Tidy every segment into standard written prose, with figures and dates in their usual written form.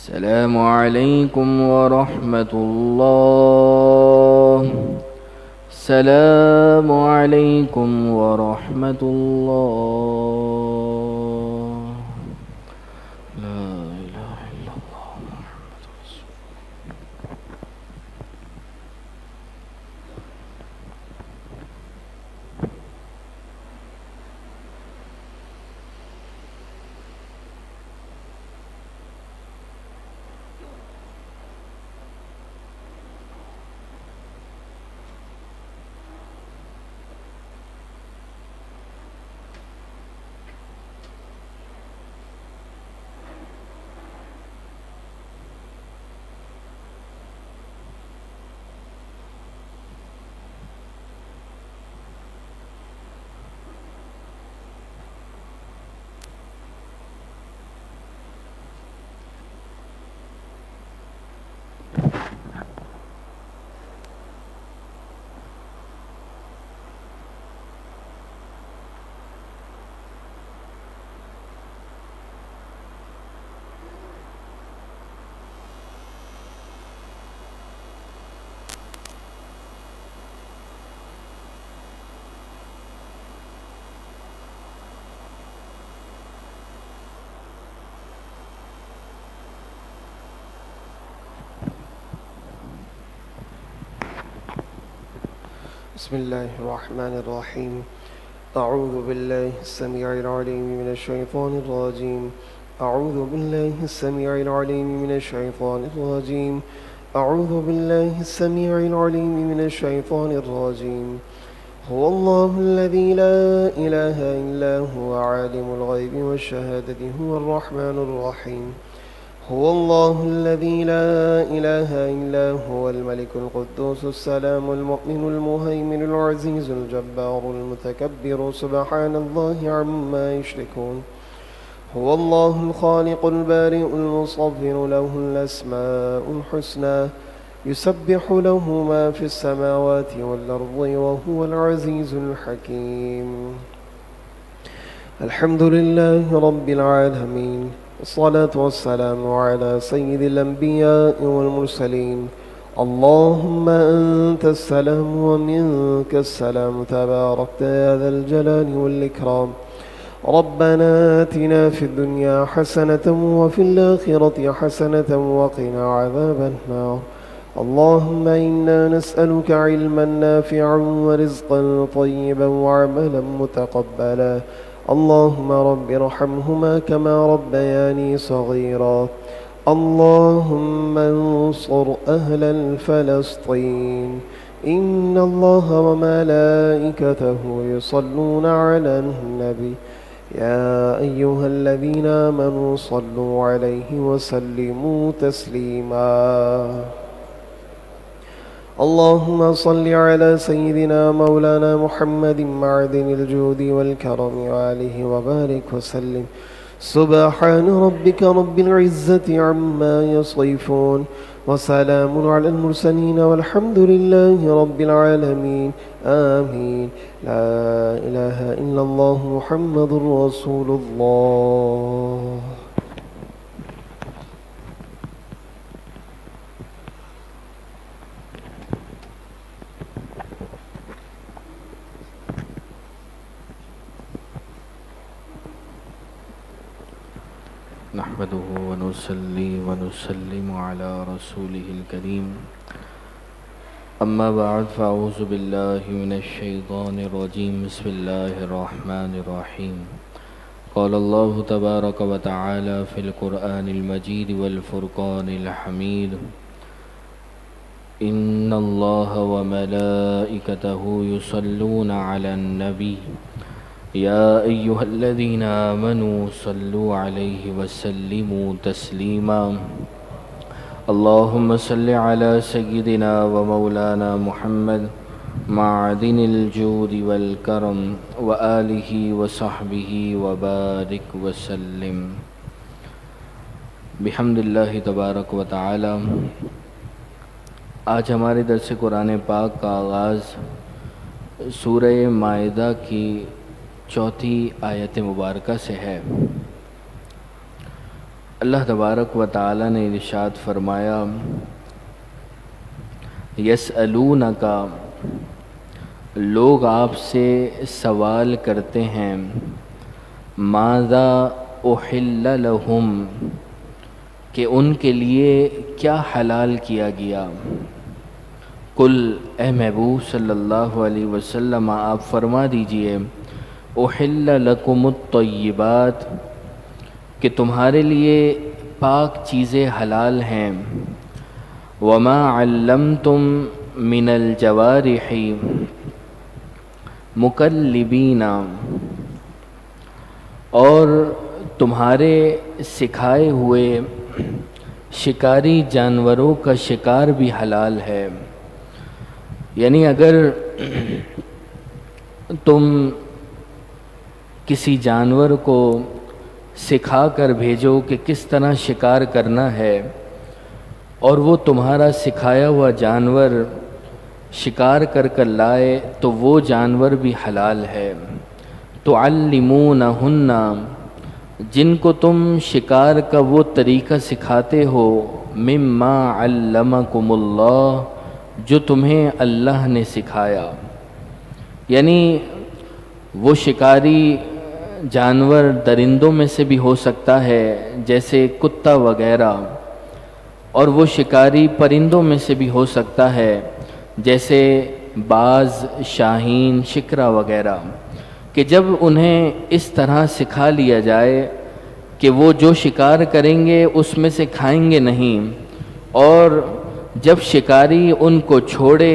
السلام عليكم ورحمة الله. السلام عليكم ورحمة الله. لا إله إلا الله محمد رسول بسم الله الرحمن الرحيم. أعوذ بالله السميع العليم من الشيطان الرجيم. أعوذ بالله السميع العليم من الشيطان الرجيم. أعوذ بالله السميع العليم من الشيطان الرجيم. هو الله الذي لا إله إلا هو عالم الغيب والشهادة هو الرحمن الرحيم. هو الله الذي لا إله إلا هو الملك القدوس السلام المؤمن المهيمن العزيز الجبار المتكبر سبحان الله عما يشركون. هو الله الخالق البارئ المصور له الأسماء الحسنى يسبح له ما في السماوات والأرض وهو العزيز الحكيم. الحمد لله رب العالمين، والصلاة والسلام على سيد الأنبياء والمرسلين. اللهم أنت السلام ومنك السلام، تباركت يا ذا الجلال والإكرام. ربنا آتنا في الدنيا حسنة وفي الآخرة حسنة وقنا عذاب النار. اللهم إنا نسألك علما نافعا ورزقا طيبا وعملا متقبلا. اللهم رب ارحمهما كما ربياني صغيرا. اللهم انصر أهل فلسطين. إن الله وملائكته يصلون على النبي يا أيها الذين آمنوا صلوا عليه وسلموا تسليما. اللهم صل على سيدنا مولانا محمد معدن الجود والكرم وآله وبارك وسلم. سبحان ربك رب العزة عما يصفون وسلام على المرسلين والحمد لله رب العالمين. آمين. لا إله إلا الله محمد رسول الله. نحمده ونصلي ونسلم على رسوله الكريم. أما بعد فأعوذ بالله من الشيطان الرجيم. بسم الله الرحمن الرحيم. قال الله تبارك وتعالى في القرآن المجيد والفرقان الحميد: إن الله وملائكته يصلون على النبي يا أيها الذين آمنوا صلوا عليه وسلموا تسليما. اللهم صل على سيدنا ومولانا محمد معدن الجود والكرم وآله وصحبه وبارك وسلم. بحمد اللہ تبارک و تعالی. آج ہمارے درس قرآن پاک کا آغاز سورہ مائدہ کی 4 آیت مبارکہ سے ہے. اللہ تبارک و تعالی نے ارشاد فرمایا یسألونک، لوگ آپ سے سوال کرتے ہیں ماذا احل لہم، کہ ان کے لیے کیا حلال کیا گیا۔ قل، اے محبوب صلی اللہ علیہ وسلم آپ فرما دیجئے احل لکم الطیبات، کہ تمہارے لیے پاک چیزیں حلال ہیں، وما علمتم من الجوارح مکلبین، اور تمہارے سکھائے ہوئے شکاری جانوروں کا شکار بھی حلال ہے۔ یعنی اگر تم کسی جانور کو سکھا کر بھیجو کہ کس طرح شکار کرنا ہے، اور وہ تمہارا سکھایا ہوا جانور شکار کر کر لائے تو وہ جانور بھی حلال ہے۔ تعلمونہن، جن کو تم شکار کا وہ طریقہ سکھاتے ہو، مما علمکم اللہ، جو تمہیں اللہ نے سکھایا۔ یعنی وہ شکاری جانور درندوں میں سے بھی ہو سکتا ہے جیسے کتا وغیرہ، اور وہ شکاری پرندوں میں سے بھی ہو سکتا ہے جیسے باز، شاہین، شکرا وغیرہ، کہ جب انہیں اس طرح سکھا لیا جائے کہ وہ جو شکار کریں گے اس میں سے کھائیں گے نہیں، اور جب شکاری ان کو چھوڑے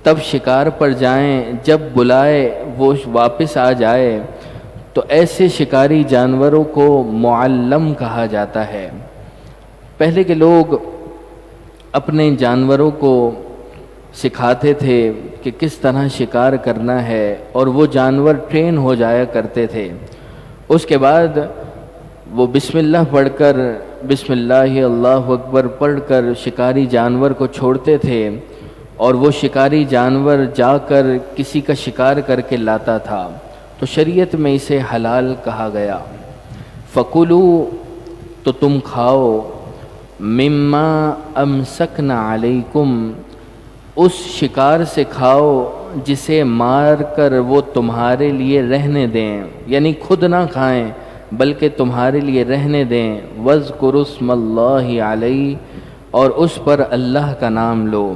تب شکار پر جائیں، جب بلائے وہ واپس آ جائے، تو ایسے شکاری جانوروں کو معلم کہا جاتا ہے۔ پہلے کے لوگ اپنے جانوروں کو سکھاتے تھے کہ کس طرح شکار کرنا ہے، اور وہ جانور ٹرین ہو جایا کرتے تھے۔ اس کے بعد وہ بسم اللہ پڑھ کر، بسم اللہ اللہ اکبر پڑھ کر شکاری جانور کو چھوڑتے تھے، اور وہ شکاری جانور جا کر کسی کا شکار کر کے لاتا تھا، تو شریعت میں اسے حلال کہا گیا۔ فَكُلُوا، تو تم کھاؤ، مما امسکنا علیکم، اس شکار سے کھاؤ جسے مار کر وہ تمہارے لیے رہنے دیں، یعنی خود نہ کھائیں بلکہ تمہارے لیے رہنے دیں۔ وَاذْكُرُوا اسْمَ اللَّهِ عَلَيْهِ، اور اس پر اللہ کا نام لو۔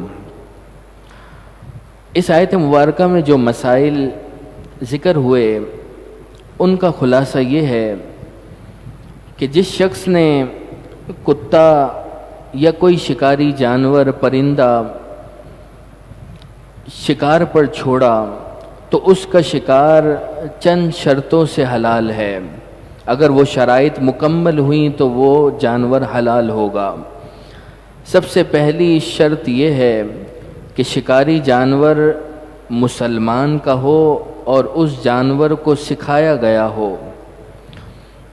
اس آیت مبارکہ میں جو مسائل ذکر ہوئے ان کا خلاصہ یہ ہے کہ جس شخص نے کتا یا کوئی شکاری جانور، پرندہ شکار پر چھوڑا تو اس کا شکار چند شرطوں سے حلال ہے۔ اگر وہ شرائط مکمل ہوئیں تو وہ جانور حلال ہوگا۔ سب سے پہلی شرط یہ ہے کہ شکاری جانور مسلمان کا ہو اور اس جانور کو سکھایا گیا ہو۔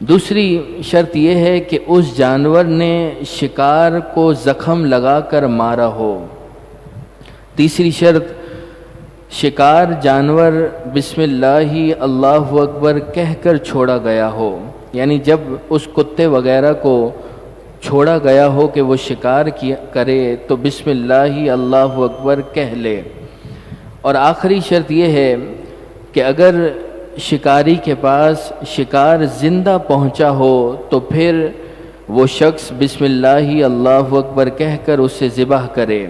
دوسری شرط یہ ہے کہ اس جانور نے شکار کو زخم لگا کر مارا ہو۔ تیسری شرط، شکار جانور بسم اللہ اللہ اکبر کہہ کر چھوڑا گیا ہو، یعنی جب اس کتے وغیرہ کو چھوڑا گیا ہو کہ وہ شکار کرے تو بسم اللہ اللہ اکبر کہہ لے۔ اور آخری شرط یہ ہے کہ اگر شکاری کے پاس شکار زندہ پہنچا ہو تو پھر وہ شخص بسم اللہ اللہ اکبر کہہ کر اسے ذبح کرے،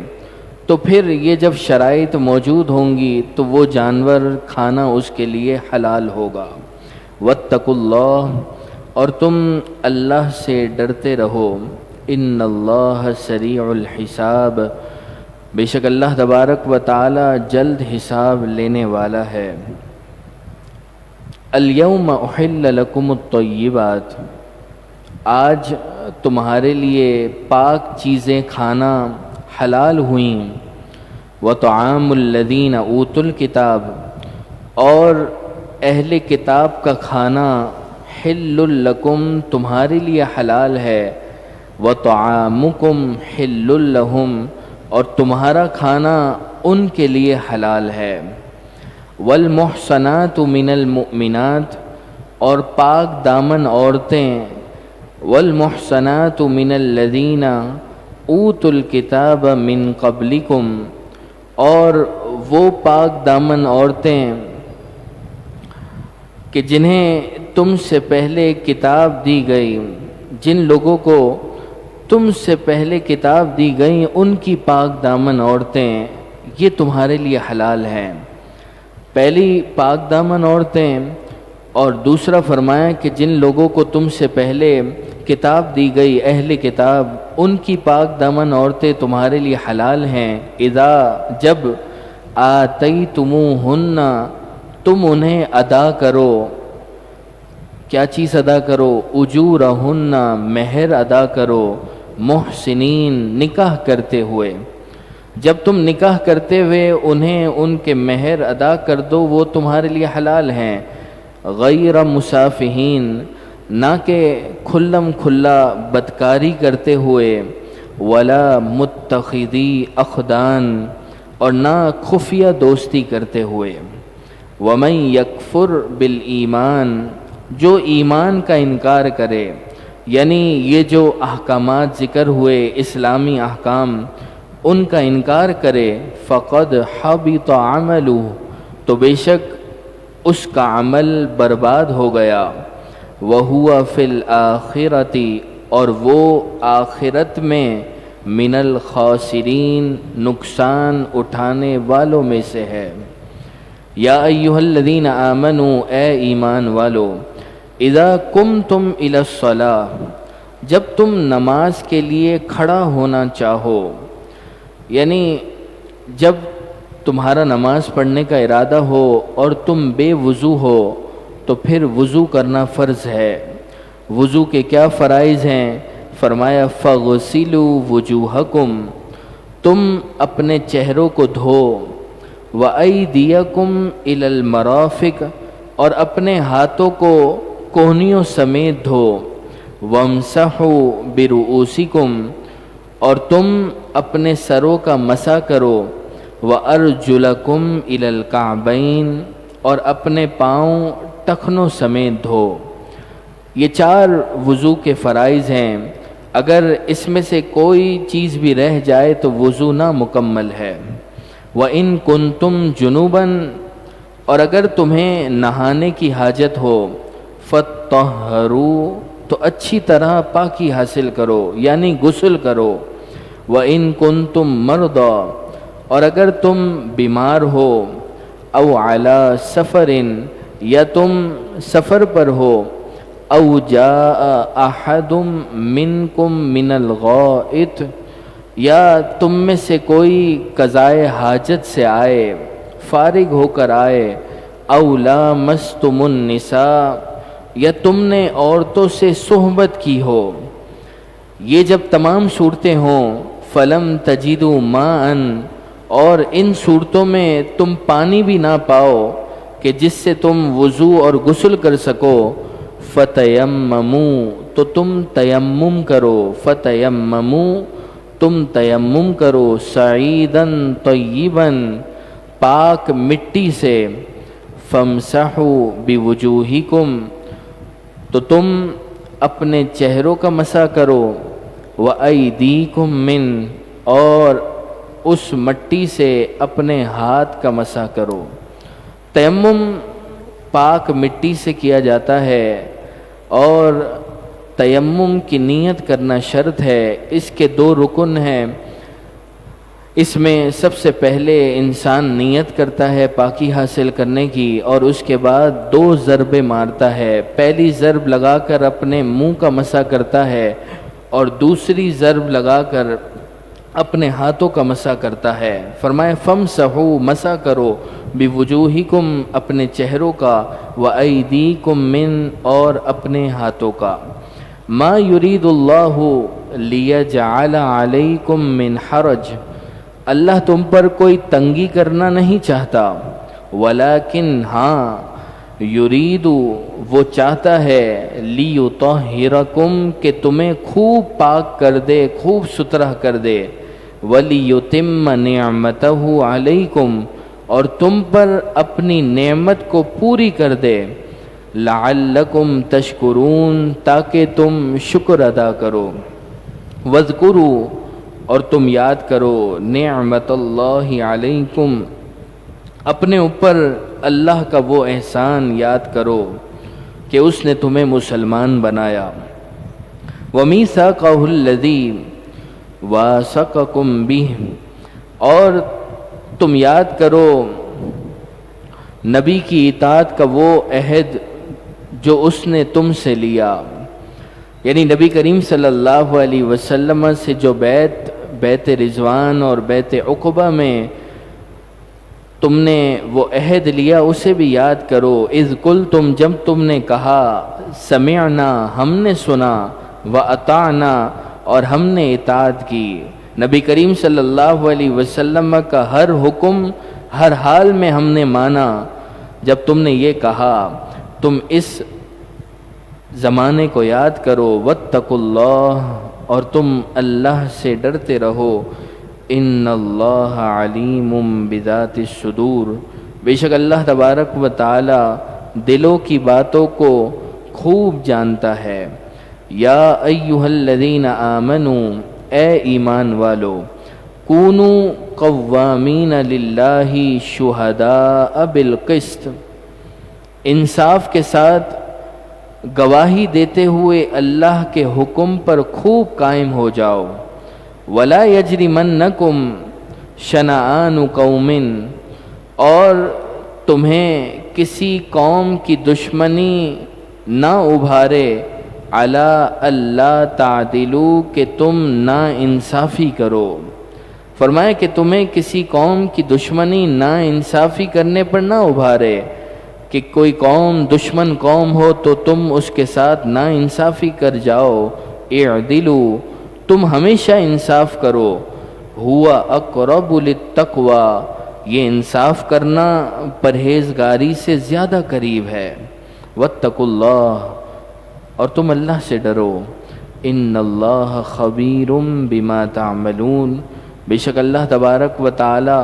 تو پھر یہ جب شرائط موجود ہوں گی تو وہ جانور کھانا اس کے لیے حلال ہوگا۔ واتقوا اللہ، اور تم اللہ سے ڈرتے رہو، ان اللہ سریع الحساب، بے شک اللہ تبارک و تعالی جلد حساب لینے والا ہے۔ الیوم احل لکم الطیبات، آج تمہارے لیے پاک چیزیں کھانا حلال ہوئیں۔ وطعام الذین اوتوا الکتاب، اور اہل کتاب کا کھانا حل لکم تمہارے لیے حلال ہے، وطعامکم حل لہم، اور تمہارا کھانا ان کے لیے حلال ہے۔ والمحصنات من المؤمنات، اور پاک دامن عورتیں والمحصنات من الذین اوتوا الکتاب من قبلکم، اور وہ پاک دامن عورتیں کہ جنہیں تم سے پہلے کتاب دی گئی، جن لوگوں کو تم سے پہلے کتاب دی گئی ان کی پاک دامن عورتیں یہ تمہارے لیے حلال ہیں۔ پہلی پاک دامن عورتیں، اور دوسرا فرمایا کہ جن لوگوں کو تم سے پہلے کتاب دی گئی اہل کتاب ان کی پاک دامن عورتیں تمہارے لیے حلال ہیں۔ اذا جب آتیتموہن تم انہیں ادا کرو، کیا چیز ادا کرو؟ اجورہن مہر ادا کرو، محسنین نکاح کرتے ہوئے، جب تم نکاح کرتے ہوئے انہیں ان کے مہر ادا کر دو وہ تمہارے لیے حلال ہیں۔ غیر مسافحین، نہ کہ کھلم کھلا بدکاری کرتے ہوئے، ولا متخذی اخدان، اور نہ خفیہ دوستی کرتے ہوئے۔ ومن یکفر بالایمان، جو ایمان کا انکار کرے، یعنی یہ جو احکامات ذکر ہوئے اسلامی احکام ان کا انکار کرے، فقد حبط عملہ، تو بے شک اس کا عمل برباد ہو گیا۔ وَهُوَ فِي الْآخِرَةِ، اور وہ آخرت میں من الخاسرین نقصان اٹھانے والوں میں سے ہے۔ یا ایھا الذین آمنوا، اے ایمان والو، اذا قمتم الی الصلاۃ، جب تم نماز کے لیے کھڑا ہونا چاہو، یعنی جب تمہارا نماز پڑھنے کا ارادہ ہو اور تم بے وضو ہو تو پھر وضو کرنا فرض ہے۔ وضو کے کیا فرائض ہیں؟ فرمایا فَغْسِلُوا وُجُوهَكُمْ، تم اپنے چہروں کو دھو، وَأَيْدِيَكُمْ إِلَى الْمَرَافِقِ، اور اپنے ہاتھوں کو کوہنیوں سمیت دھو، وَامْسَحُوا بِرُؤُوسِكُمْ، اور تم اپنے سروں کا مسح کرو، وَأَرْجُلَكُمْ إِلَى الْكَعْبَيْنِ، اور اپنے پاؤں ٹخنوں سمیت دھو۔ یہ 4 وضو کے فرائض ہیں، اگر اس میں سے کوئی چیز بھی رہ جائے تو وضو نامکمل ہے۔ وَإِن كُنتُمْ جُنُوبًا، اور اگر تمہیں نہانے کی حاجت ہو، فَطَّهَّرُوا، تو اچھی طرح پاکی حاصل کرو یعنی غسل کرو۔ وَإِن كُنتُم مَرْضَىٰ، اور اگر تم بیمار ہو، او عَلَىٰ سَفَرٍ، یا تم سفر پر ہو، او جاء احد منکم من الغائط، یا تم میں سے کوئی قضائے حاجت سے آئے، فارغ ہو کر آئے، او لامستم النساء، یا تم نے عورتوں سے صحبت کی ہو، یہ جب تمام صورتیں ہوں، فلم تجدوا ماءً، اور ان صورتوں میں تم پانی بھی نہ پاؤ کہ جس سے تم وضو اور غسل کر سکو، فتیمموا، تو تم تیمم کرو، فتیمموا، تم تیمم کرو، صعیداً طیباً، پاک مٹی سے، فامسحوا بوجوہکم، تو تم اپنے چہروں کا مسح کرو، وَأَيْدِيكُم مِّن، اور اس مٹی سے اپنے ہاتھ کا مسح کرو۔ تیمم پاک مٹی سے کیا جاتا ہے اور تیمم کی نیت کرنا شرط ہے۔ اس کے 2 رکن ہیں، اس میں سب سے پہلے انسان نیت کرتا ہے پاکی حاصل کرنے کی، اور اس کے بعد 2 ضربیں مارتا ہے۔ پہلی ضرب لگا کر اپنے منہ کا مسح کرتا ہے اور دوسری ضرب لگا کر اپنے ہاتھوں کا مسح کرتا ہے۔ فرمایا فَامْسَحُوا، مسح کرو، بِوُجُوهِكُمْ، اپنے چہروں کا، وَأَيْدِيكُمْ مِّن، اور اپنے ہاتھوں کا۔ مَا يُرِيدُ اللَّهُ لِيَجْعَلَ عَلَيْكُمْ مِّنْ حَرَجٍ، اللہ تم پر کوئی تنگی کرنا نہیں چاہتا، ولیکن ہاں، یرید، وہ چاہتا ہے، لیطہرکم، کہ تمہیں خوب پاک کر دے، خوب ستھرا کر دے، ولیتم نعمتہ علیکم، اور تم پر اپنی نعمت کو پوری کر دے، لعلکم تشکرون تاکہ تم شکر ادا کرو، وذکروا اور تم یاد کرو نعمت اللہ علیکم اپنے اوپر اللہ کا وہ احسان یاد کرو کہ اس نے تمہیں مسلمان بنایا، ومیثاقہ الذی واثقکم بہ اور تم یاد کرو نبی کی اطاعت کا وہ عہد جو اس نے تم سے لیا، یعنی نبی کریم صلی اللہ علیہ وسلم سے جو بیت رضوان اور بیت عقبہ میں تم نے وہ عہد لیا اسے بھی یاد کرو، اذ قلتم جب تم نے کہا سمعنا ہم نے سنا، واطعنا اور ہم نے اطاعت کی، نبی کریم صلی اللہ علیہ وسلم کا ہر حکم ہر حال میں ہم نے مانا۔ جب تم نے یہ کہا تم اس زمانے کو یاد کرو، واتقوا اللہ اور تم اللہ سے ڈرتے رہو، ان اللہ علیم بذات الصدور بے شک اللہ تبارک و تعالی دلوں کی باتوں کو خوب جانتا ہے۔ یا ایہا الذین آمنوا اے ایمان والو، کونو قوامین للہ شہداء بالقسط انصاف کے ساتھ گواہی دیتے ہوئے اللہ کے حکم پر خوب قائم ہو جاؤ، ولا یجرمنکم شنآن قوم اور تمہیں کسی قوم کی دشمنی نہ ابھارے، علی اللہ تعدلوا کہ تم نا انصافی کرو، فرمایا کہ تمہیں کسی قوم کی دشمنی نا انصافی کرنے پر نہ ابھارے، کہ کوئی قوم دشمن قوم ہو تو تم اس کے ساتھ نا انصافی کر جاؤ، اعدلوا تم ہمیشہ انصاف کرو، ہوا اقرب للتقوی یہ انصاف کرنا پرہیزگاری سے زیادہ قریب ہے، واتقوا اللہ اور تم اللہ سے ڈرو، ان اللہ خبیر بما تعملون بے شک اللہ تبارک و تعالی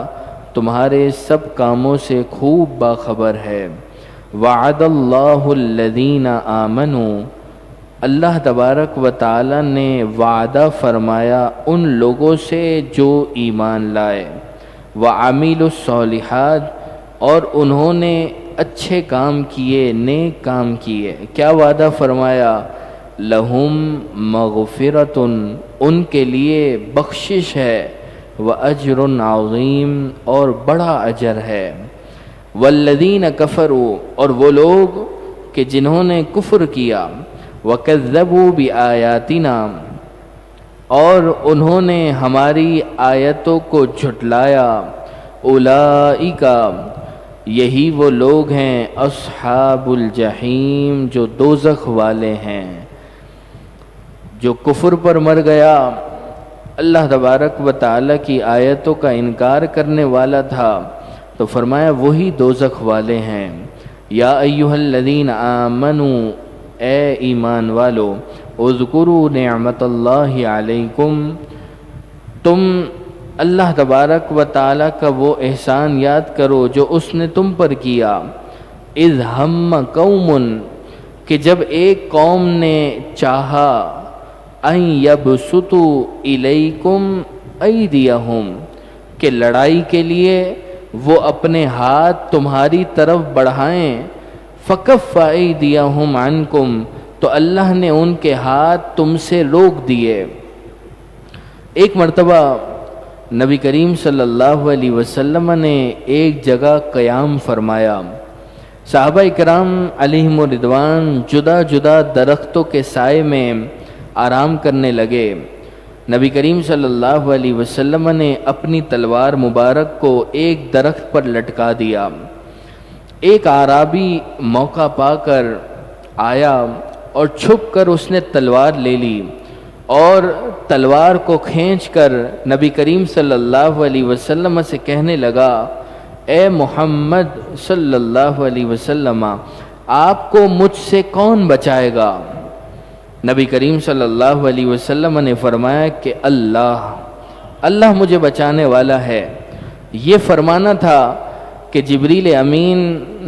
تمہارے سب کاموں سے خوب باخبر ہے۔ وعد اللہ الذین آمنوا اللہ تبارک و تعالی نے وعدہ فرمایا ان لوگوں سے جو ایمان لائے، وعملوا الصالحات اور انہوں نے اچھے کام کیے، نیک کام کیے، کیا وعدہ فرمایا؟ لہم مغفرۃ ان کے لیے بخشش ہے، واجر عظیم اور بڑا اجر ہے، والذین کفروا اور وہ لوگ کہ جنہوں نے کفر کیا، وکذبوا بآیاتنا اور انہوں نے ہماری آیتوں کو جھٹلایا، اولئک یہی وہ لوگ ہیں اصحاب الجحیم جو دوزخ والے ہیں۔ جو کفر پر مر گیا، اللہ تبارک و تعالی کی آیتوں کا انکار کرنے والا تھا، تو فرمایا وہی دوزخ والے ہیں۔ یا ایہا الذین آمنوا اے ایمان والو، اذکروا نعمت اللہ علیکم تم اللہ تبارک و تعالی کا وہ احسان یاد کرو جو اس نے تم پر کیا، اذ ہم قوم کہ جب ایک قوم نے چاہا، ان یبسطوا الیکم ایدیہم کہ لڑائی کے لیے وہ اپنے ہاتھ تمہاری طرف بڑھائیں، فکف ایدیہم عنکم تو اللہ نے ان کے ہاتھ تم سے روک دیے۔ ایک مرتبہ نبی کریم صلی اللہ علیہ وسلم نے ایک جگہ قیام فرمایا، صحابہ اکرام علیہم الرضوان جدا جدا درختوں کے سائے میں آرام کرنے لگے۔ نبی کریم صلی اللہ علیہ وسلم نے اپنی تلوار مبارک کو ایک درخت پر لٹکا دیا۔ ایک اعرابی موقع پا کر آیا اور چھپ کر اس نے تلوار لے لی اور تلوار کو کھینچ کر نبی کریم صلی اللہ علیہ وسلم سے کہنے لگا، اے محمد صلی اللہ علیہ وسلم آپ کو مجھ سے کون بچائے گا؟ نبی کریم صلی اللہ علیہ وسلم نے فرمایا کہ اللہ مجھے بچانے والا ہے۔ یہ فرمانا تھا کہ جبریل امین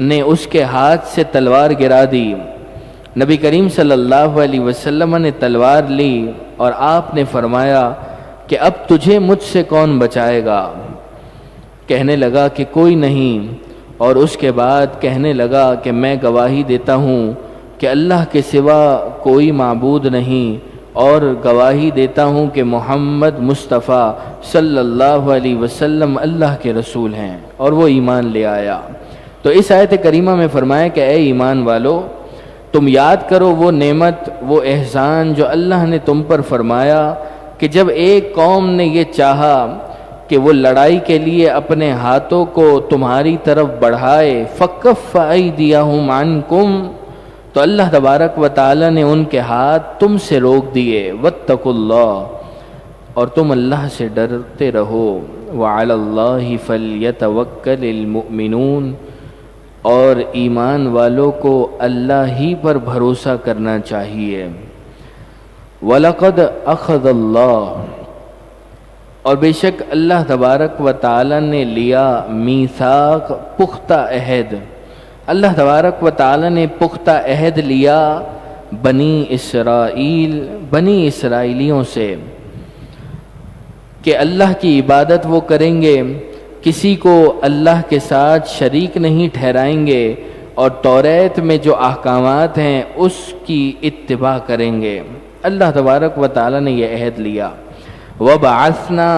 نے اس کے ہاتھ سے تلوار گرا دی۔ نبی کریم صلی اللہ علیہ وسلم نے تلوار لی اور آپ نے فرمایا کہ اب تجھے مجھ سے کون بچائے گا؟ کہنے لگا کہ کوئی نہیں، اور اس کے بعد کہنے لگا کہ میں گواہی دیتا ہوں کہ اللہ کے سوا کوئی معبود نہیں، اور گواہی دیتا ہوں کہ محمد مصطفیٰ صلی اللہ علیہ وسلم اللہ کے رسول ہیں، اور وہ ایمان لے آیا۔ تو اس آیت کریمہ میں فرمایا کہ اے ایمان والو، تم یاد کرو وہ نعمت، وہ احسان جو اللہ نے تم پر فرمایا کہ جب ایک قوم نے یہ چاہا کہ وہ لڑائی کے لیے اپنے ہاتھوں کو تمہاری طرف بڑھائے، فَكَفَّ أَيْدِيَهُمْ عَنْكُمْ، تو اللہ تبارک و تعالی نے ان کے ہاتھ تم سے روک دیے، وَاتَّقُوا اللَّهَ، اور تم اللہ سے ڈرتے رہو، وَعَلَى اللَّهِ فَلْيَتَوَكَّلِ الْمُؤْمِنُونَ، اور ایمان والوں کو اللہ ہی پر بھروسہ کرنا چاہیے۔ وَلَقَدْ أَخَذَ اللَّهُ، اور بے شک اللہ تبارک و تعالی نے لیا میثاق، پختہ عہد، اللہ تبارک و تعالی نے پختہ عہد لیا بنی اسرائیلیوں سے کہ اللہ کی عبادت وہ کریں گے، کسی کو اللہ کے ساتھ شریک نہیں ٹھہرائیں گے، اور توریت میں جو احکامات ہیں اس کی اتباع کریں گے۔ اللہ تبارک و تعالی نے یہ عہد لیا۔ وَبَعَثْنَا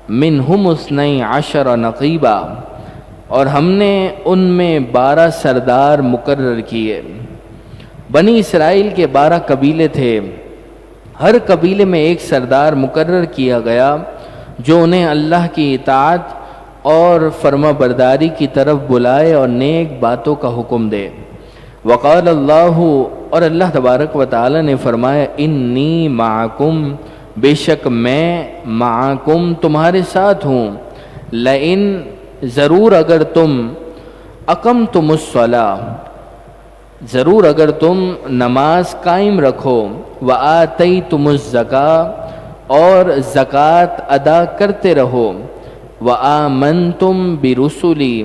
مِنْهُمُ 12 نَقِيبًا، اور ہم نے ان میں 12 سردار مقرر کیے۔ بنی اسرائیل کے 12 قبیلے تھے، ہر قبیلے میں ایک سردار مقرر کیا گیا جو انہیں اللہ کی اطاعت اور فرما برداری کی طرف بلائے اور نیک باتوں کا حکم دے۔ وقال اللہ، اور اللہ تبارک و تعالی نے فرمایا، انی معکم، بے شک میں معکم تمہارے ساتھ ہوں، لئن، ضرور اگر تم، اقمتم الصلاۃ، ضرور اگر تم نماز قائم رکھو، وآتیتم الزکاۃ، اور زکوٰۃ ادا کرتے رہو، وآمنتم برسلی،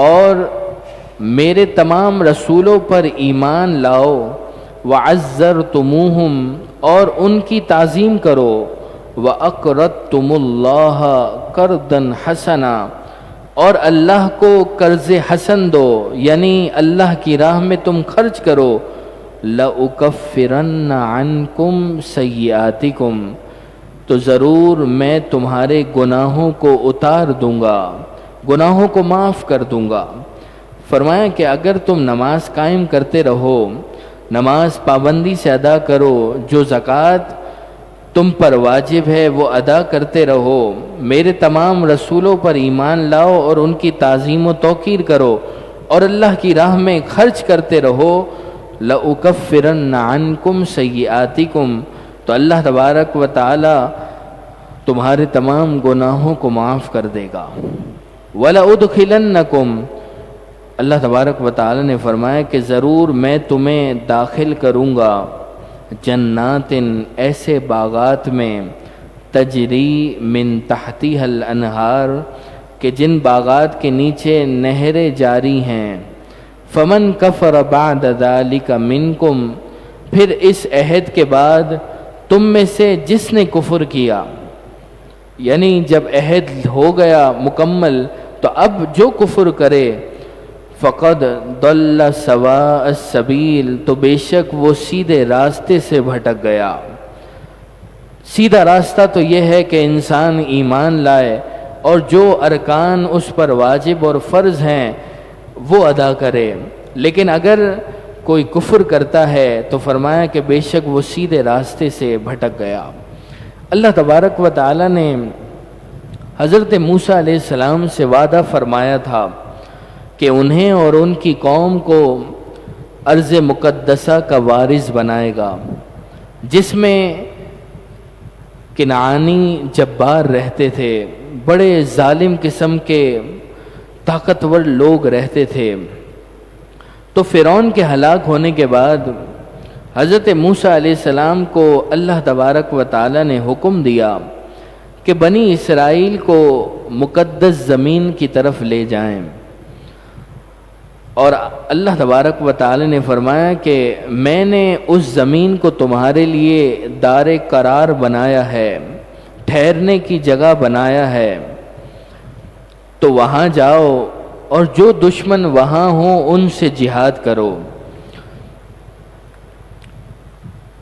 اور میرے تمام رسولوں پر ایمان لاؤ، وعزرتموہم، اور ان کی تعظیم کرو، وَأَقْرَضْتُمُ اللَّهَ قَرْضًا حَسَنًا، اور اللہ کو قرض حسن دو، یعنی اللہ کی راہ میں تم خرچ کرو، لَأُكَفِّرَنَّ عَنْكُمْ سَيِّئَاتِكُمْ، تو ضرور میں تمہارے گناہوں کو اتار دوں گا، گناہوں کو معاف کر دوں گا۔ فرمایا کہ اگر تم نماز قائم کرتے رہو، نماز پابندی سے ادا کرو، جو زکوٰۃ تم پر واجب ہے وہ ادا کرتے رہو، میرے تمام رسولوں پر ایمان لاؤ اور ان کی تعظیم و توقیر کرو، اور اللہ کی راہ میں خرچ کرتے رہو، لَأُكَفِّرَنَّ عَنْكُمْ سَيِّئَاتِكُمْ، تو اللہ تبارک و تعالی تمہارے تمام گناہوں کو معاف کر دے گا۔ وَلَأُدْخِلَنَّكُمْ، اللہ تبارک و تعالی نے فرمایا کہ ضرور میں تمہیں داخل کروں گا جنات، ایسے باغات میں، تجری من تحتها الانہار، کہ جن باغات کے نیچے نہریں جاری ہیں، فمن کفر بعد ذلک منکم، پھر اس عہد کے بعد تم میں سے جس نے کفر کیا، یعنی جب عہد ہو گیا مکمل تو اب جو کفر کرے، فقد ضل سواء السبیل، تو بے شک وہ سیدھے راستے سے بھٹک گیا۔ سیدھا راستہ تو یہ ہے کہ انسان ایمان لائے اور جو ارکان اس پر واجب اور فرض ہیں وہ ادا کرے، لیکن اگر کوئی کفر کرتا ہے تو فرمایا کہ بے شک وہ سیدھے راستے سے بھٹک گیا۔ اللہ تبارک و تعالی نے حضرت موسیٰ علیہ السلام سے وعدہ فرمایا تھا کہ انہیں اور ان کی قوم کو ارض مقدسہ کا وارث بنائے گا، جس میں کنعانی جبار رہتے تھے، بڑے ظالم قسم کے طاقتور لوگ رہتے تھے۔ تو فرعون کے ہلاک ہونے کے بعد حضرت موسیٰ علیہ السلام کو اللہ تبارک و تعالی نے حکم دیا کہ بنی اسرائیل کو مقدس زمین کی طرف لے جائیں، اور اللہ تبارک و تعالی نے فرمایا کہ میں نے اس زمین کو تمہارے لیے دار قرار بنایا ہے، ٹھہرنے کی جگہ بنایا ہے، تو وہاں جاؤ اور جو دشمن وہاں ہوں ان سے جہاد کرو۔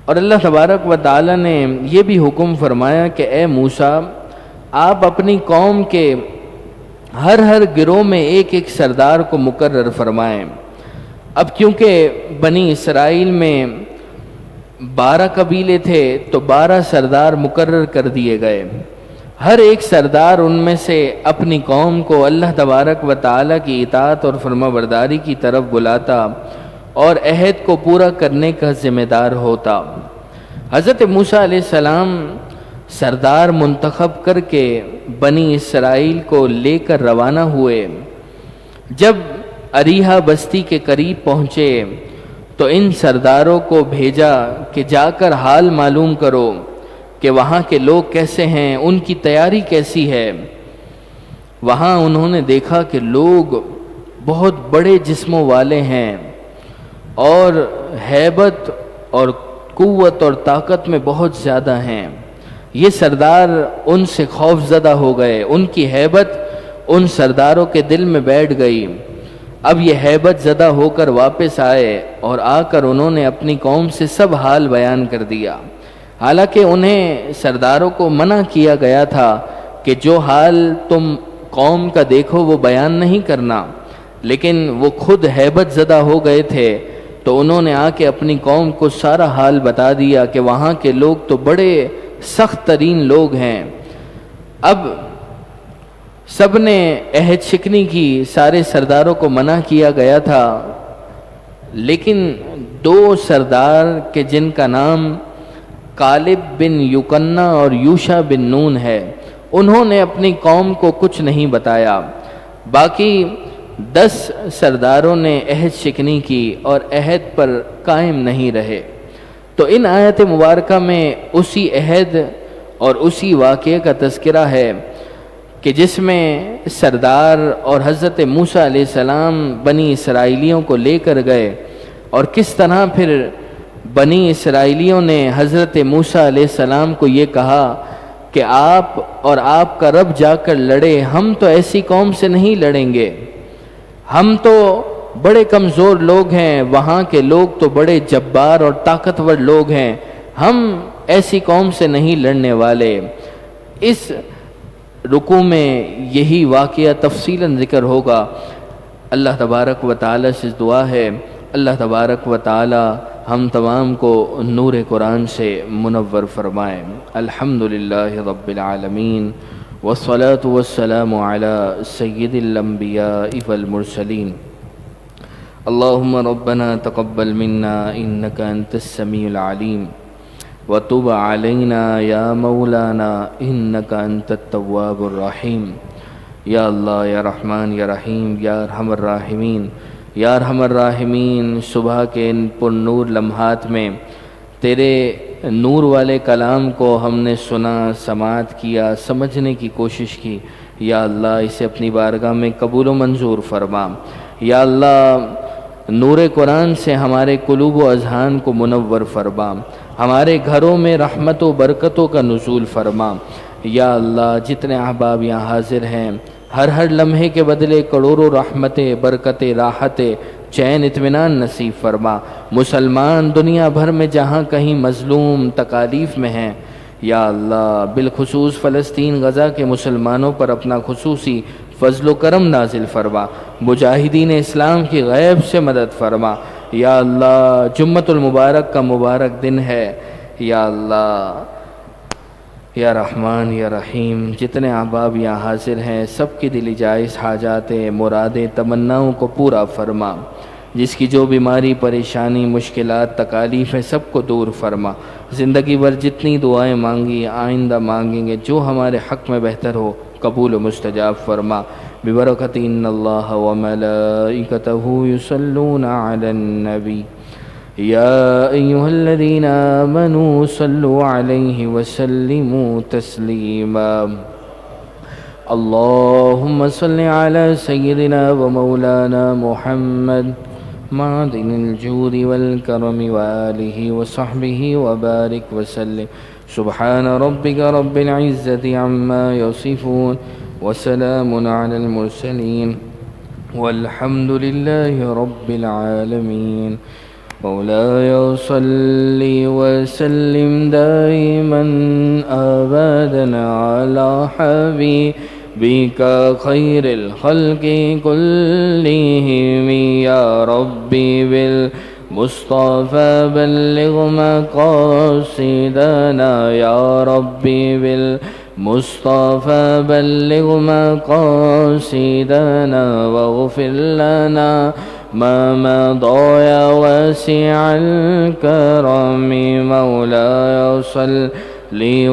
اور اللہ تبارک و تعالی نے یہ بھی حکم فرمایا کہ اے موسیٰ، آپ اپنی قوم کے ہر گروہ میں ایک سردار کو مقرر فرمائیں۔ اب کیونکہ بنی اسرائیل میں 12 قبیلے تھے تو 12 سردار مقرر کر دیے گئے۔ ہر ایک سردار ان میں سے اپنی قوم کو اللہ تبارک و تعالی کی اطاعت اور فرما برداری کی طرف بلاتا اور عہد کو پورا کرنے کا ذمہ دار ہوتا۔ حضرت موسیٰ علیہ السلام سردار منتخب کر کے بنی اسرائیل کو لے کر روانہ ہوئے۔ جب اریحہ بستی کے قریب پہنچے تو ان سرداروں کو بھیجا کہ جا کر حال معلوم کرو کہ وہاں کے لوگ کیسے ہیں، ان کی تیاری کیسی ہے۔ وہاں انہوں نے دیکھا کہ لوگ بہت بڑے جسموں والے ہیں اور ہیبت اور قوت اور طاقت میں بہت زیادہ ہیں۔ یہ سردار ان سے خوف زدہ ہو گئے، ان کی ہیبت ان سرداروں کے دل میں بیٹھ گئی۔ اب یہ ہیبت زدہ ہو کر واپس آئے اور آ کر انہوں نے اپنی قوم سے سب حال بیان کر دیا۔ حالانکہ انہیں سرداروں کو منع کیا گیا تھا کہ جو حال تم قوم کا دیکھو وہ بیان نہیں کرنا، لیکن وہ خود ہیبت زدہ ہو گئے تھے تو انہوں نے آ کے اپنی قوم کو سارا حال بتا دیا کہ وہاں کے لوگ تو بڑے سخت ترین لوگ ہیں۔ اب سب نے عہد شکنی کی، سارے سرداروں کو منع کیا گیا تھا، لیکن 2 سردار کے جن کا نام کالب بن یکنہ اور یوشع بن نون ہے، انہوں نے اپنی قوم کو کچھ نہیں بتایا۔ باقی 10 سرداروں نے عہد شکنی کی اور عہد پر قائم نہیں رہے۔ تو ان آیت مبارکہ میں اسی عہد اور اسی واقعے کا تذکرہ ہے کہ جس میں سردار اور حضرت موسیٰ علیہ السلام بنی اسرائیلیوں کو لے کر گئے، اور کس طرح پھر بنی اسرائیلیوں نے حضرت موسیٰ علیہ السلام کو یہ کہا کہ آپ اور آپ کا رب جا کر لڑے، ہم تو ایسی قوم سے نہیں لڑیں گے، ہم تو بڑے کمزور لوگ ہیں، وہاں کے لوگ تو بڑے جبار اور طاقتور لوگ ہیں، ہم ایسی قوم سے نہیں لڑنے والے۔ اس رکوع میں یہی واقعہ تفصیلاً ذکر ہوگا۔ اللہ تبارک و تعالی سے دعا ہے اللہ تبارک و تعالی ہم تمام کو نور قرآن سے منور فرمائے۔ الحمدللہ رب العالمین والصلاة والسلام على سید الانبیاء والمرسلین۔ اللہم ربنا تقبل منا انک انت السمیع العلیم وتب علینا یا مولانا انک انت التواب الرحیم۔ یا اللہ یا رحمان یا رحیم یا ارحم الراحمین، یا ارحم الراحمین، صبح کے ان پر نور لمحات میں تیرے نور والے کلام کو ہم نے سنا، سماعت کیا، سمجھنے کی کوشش کی، یا اللہ اسے اپنی بارگاہ میں قبول و منظور فرما۔ یا اللہ نور قرآن سے ہمارے قلوب و اذہان کو منور فرما، ہمارے گھروں میں رحمت و برکتوں کا نزول فرما۔ یا اللہ جتنے احباب یہاں حاضر ہیں، ہر لمحے کے بدلے کروڑوں رحمتیں، برکتیں، راحتیں، چین، اطمینان نصیب فرما۔ مسلمان دنیا بھر میں جہاں کہیں مظلوم تکالیف میں ہیں، یا اللہ بالخصوص فلسطین غزہ کے مسلمانوں پر اپنا خصوصی فضل و کرم نازل فرما، مجاہدین اسلام کی غیب سے مدد فرما۔ یا اللہ جمعۃ المبارک کا مبارک دن ہے، یا اللہ یا رحمان یا رحیم جتنے احباب یہاں حاضر ہیں سب کی دلی جائز حاجاتیں، مرادیں، تمناؤں کو پورا فرما۔ جس کی جو بیماری، پریشانی، مشکلات، تکالیف ہیں سب کو دور فرما۔ زندگی بھر جتنی دعائیں مانگی، آئندہ مانگیں گے، جو ہمارے حق میں بہتر ہو قبول و مستجاب فرما۔ ببرکت ان اللہ وملائکتہ یصلون علی النبی يا أيها الذين آمنوا صلوا عليه وسلموا تسليما اللهم صل على سيدنا ومولانا محمد معدن الجود والكرم وآله وصحبه وبارك وسلم سبحان ربك رب العزة عما يصفون وسلام على المرسلين والحمد لله رب العالمين مولاي صل وسلم دائما أبدا على حبيبك خير الخلق كلهم يا ربي بالمصطفى بلغ مقاصدنا يا ربي بالمصطفى بلغ مقاصدنا واغفر لنا ما مضى يا واسع الكرم مولاي صل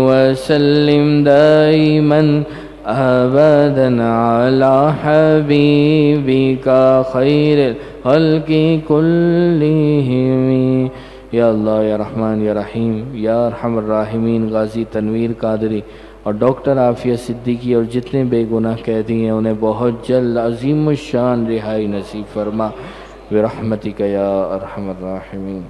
وسلم دائما أبدا على حبيبك خير الخلق كلهم یا اللہ یا رحمان یا رحیم یا ارحم الراحمین غازی تنویر قادری اور ڈاکٹر عافیہ صدیقی اور جتنے بے گناہ قیدی ہیں انہیں بہت جلد عظیم الشان رہائی نصیب فرما برحمتک یا ارحم الراحمین.